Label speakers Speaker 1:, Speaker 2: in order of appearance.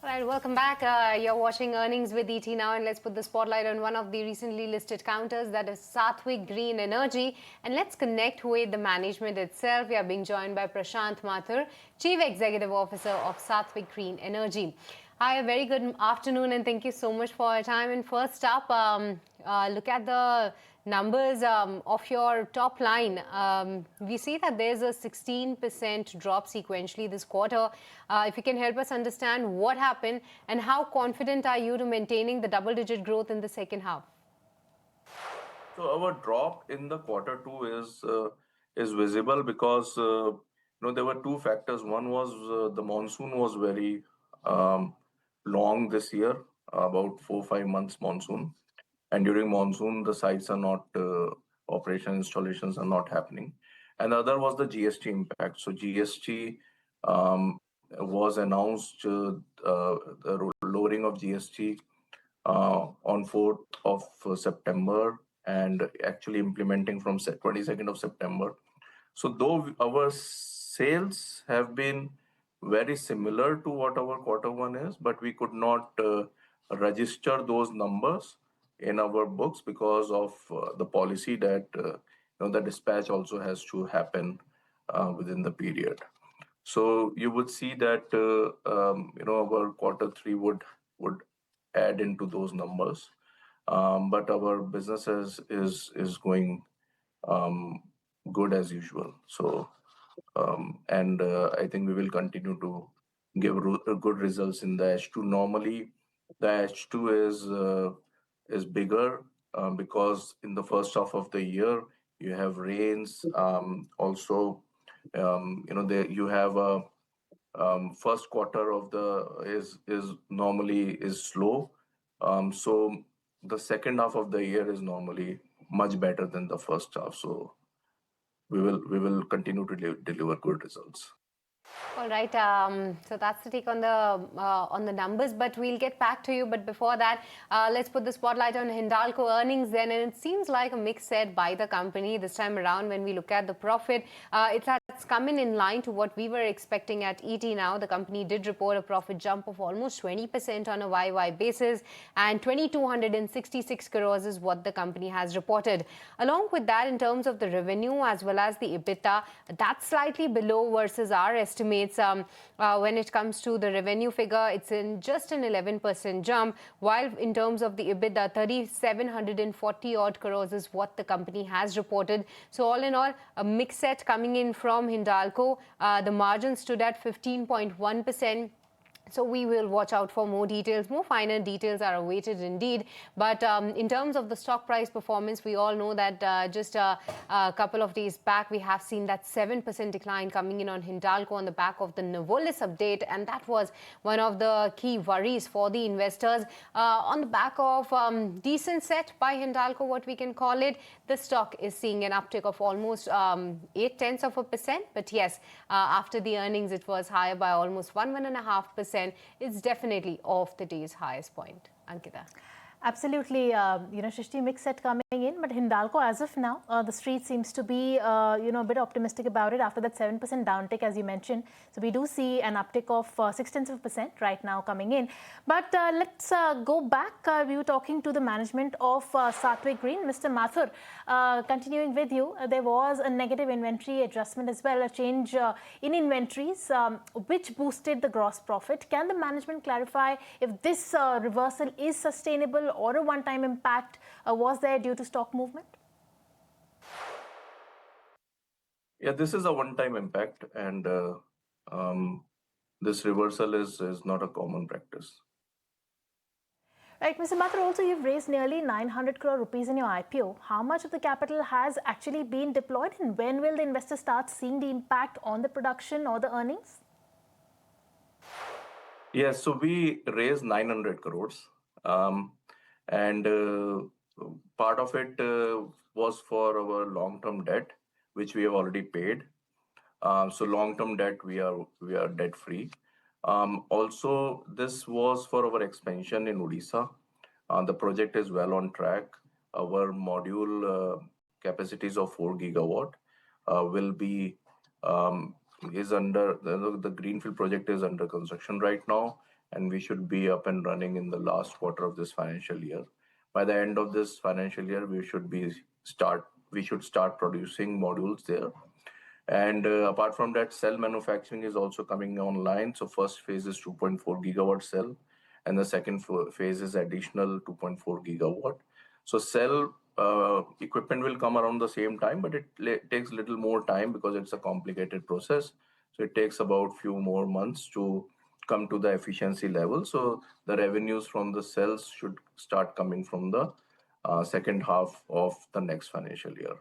Speaker 1: All right, welcome back. You're watching Earnings with ET now, and let's put the spotlight on one of the recently listed counters, that is Satwik Green Energy. And let's connect with the management itself. We are being joined by Prashant Mathur, Chief Executive Officer of Satwik Green Energy. Hi, a very good afternoon, and thank you so much for your time. And first up, look at the numbers of your top line. We see that there's a 16% drop sequentially this quarter. If you can help us understand what happened and how confident are you to maintaining the double-digit growth in the second half?
Speaker 2: So our drop in the quarter two is visible because there were two factors. One was the monsoon was very um, long this year, about 4 5 months monsoon, and during monsoon the sites are not operation installations are not happening. And the other was the GST impact. So GST was announced the lowering of GST on 4th of September and actually implementing from 22nd of September. So though our sales have been very similar to what our quarter one is, but we could not register those numbers in our books because of the policy that the dispatch also has to happen within the period. So you would see that our quarter three would add into those numbers, but our business is going um, good as usual. So and I think we will continue to give good results in the H2. Normally, the H2 is bigger because in the first half of the year you have rains. Also, you have a first quarter of the is normally is slow. So the second half of the year is normally much better than the first half. So we will continue to deliver good results.
Speaker 1: All right. So that's the take on the numbers, but we'll get back to you. But before that, let's put the spotlight on Hindalco earnings then. And it seems like a mix set by the company this time around. When we look at the profit, it's coming in line to what we were expecting at ET. Now the company did report a profit jump of almost 20% on a YY basis, and 2,266 crores is what the company has reported. Along with that, in terms of the revenue as well as the EBITDA, that's slightly below versus our estimates. When it comes to the revenue figure, it's in just an 11% jump, while in terms of the EBITDA, 3,740 odd crores is what the company has reported. So all in all, a mix set coming in from Hindalco. The margin stood at 15.1%. So we will watch out for more details. More finer details are awaited indeed. But in terms of the stock price performance, we all know that just a couple of days back, we have seen that 7% decline coming in on Hindalco on the back of the Novolis update. And that was one of the key worries for the investors. On the back of decent set by Hindalco, what we can call it, the stock is seeing an uptick of almost 0.8%. But yes, after the earnings, it was higher by almost 1.5%. It's definitely off the day's highest point. Ankita.
Speaker 3: Absolutely, Shrishti, mix set coming in, but Hindalco, as of now, the street seems to be, a bit optimistic about it after that 7% downtick, as you mentioned. So we do see an uptick of 0.6% right now coming in. But let's go back. We were talking to the management of Satwik Green, Mr. Mathur. Continuing with you, there was a negative inventory adjustment as well, a change in inventories, which boosted the gross profit. Can the management clarify if this reversal is sustainable or a one-time impact was there due to stock movement?
Speaker 2: Yeah, this is a one-time impact, and this reversal is not a common practice.
Speaker 3: Right, Mr. Mathur, also you've raised nearly 900 crore rupees in your IPO. How much of the capital has actually been deployed, and when will the investors start seeing the impact on the production or the earnings?
Speaker 2: Yes, so we raised 900 crores. And part of it was for our long-term debt, which we have already paid. So long-term debt, we are debt free. Also, this was for our expansion in Odisha. The project is well on track. Our module capacities of 4 gigawatt will be is under the greenfield project is under construction right now, and we should be up and running in the last quarter of this financial year. By the end of this financial year, we should start producing modules there. And apart from that, cell manufacturing is also coming online. So first phase is 2.4 gigawatt cell, and the second phase is additional 2.4 gigawatt. So cell equipment will come around the same time, but it takes a little more time because it's a complicated process. So it takes about few more months to come to the efficiency level. So the revenues from the cells should start coming from the second half of the next financial year.